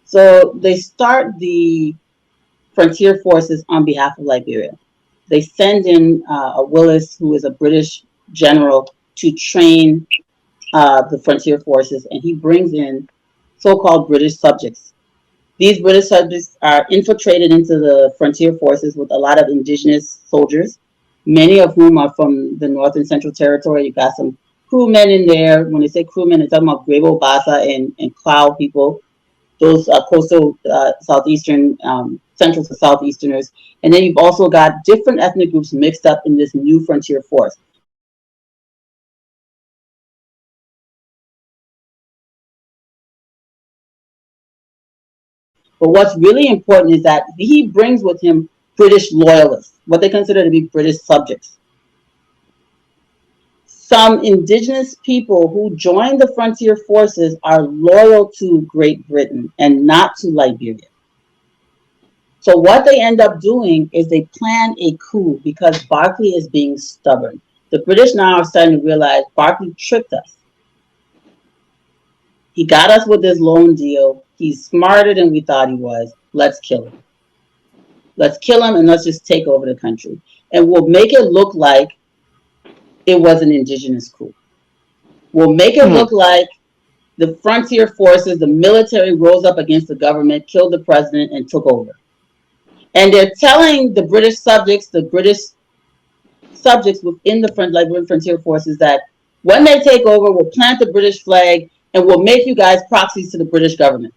So they start the frontier forces on behalf of Liberia. They send in a Willis, who is a British general, to train the frontier forces, and he brings in so-called British subjects. These British subjects are infiltrated into the frontier forces with a lot of indigenous soldiers, many of whom are from the North and Central Territory. You got some crewmen in there. When they say crewmen, they're talking about Grebo Basa and Cloud people, those coastal southeastern, central to southeasterners. And then you've also got different ethnic groups mixed up in this new frontier force. But what's really important is that he brings with him British loyalists, what they consider to be British subjects. Some indigenous people who join the frontier forces are loyal to Great Britain and not to Liberia. So what they end up doing is they plan a coup because Barclay is being stubborn. The British now are starting to realize Barclay tricked us. He got us with this loan deal. He's smarter than we thought he was. Let's kill him. Let's kill him and let's just take over the country. And we'll make it look like it was an indigenous coup. We'll make it look like the frontier forces, the military rose up against the government, killed the president, and took over. And they're telling the British subjects, within the Liberian frontier forces, that when they take over, we'll plant the British flag and we'll make you guys proxies to the British government.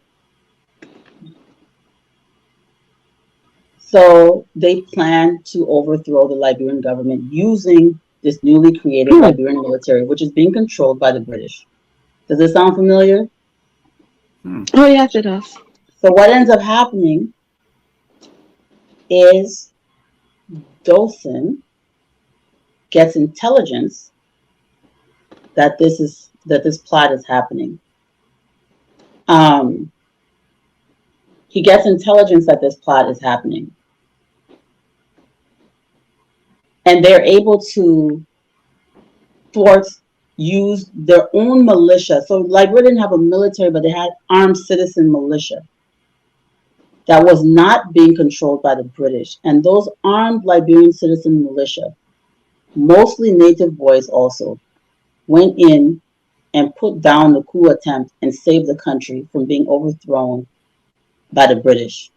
So they plan to overthrow the Liberian government using this newly created Liberian military, which is being controlled by the British. Does this sound familiar? Oh, yes, it does. So what ends up happening is Dawson gets intelligence that this plot is happening. He gets intelligence that this plot is happening. And they're able to use their own militia. So Liberia didn't have a military, but they had armed citizen militia that was not being controlled by the British. And those armed Liberian citizen militia, mostly native boys also, went in and put down the coup attempt and saved the country from being overthrown by the British.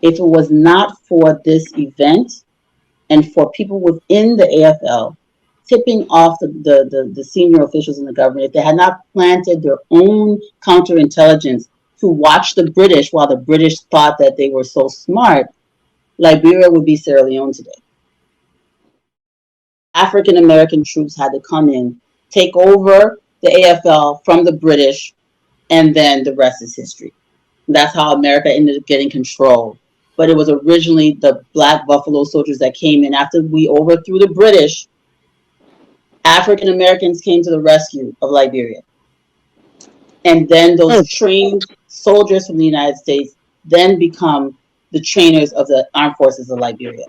If it was not for this event and for people within the AFL tipping off the senior officials in the government, if they had not planted their own counterintelligence to watch the British while the British thought that they were so smart, Liberia would be Sierra Leone today. African American troops had to come in, take over the AFL from the British, and then the rest is history. That's how America ended up getting control. But it was originally the Black Buffalo soldiers that came in after we overthrew the British. African Americans came to the rescue of Liberia. And then those trained soldiers from the United States then become the trainers of the armed forces of Liberia.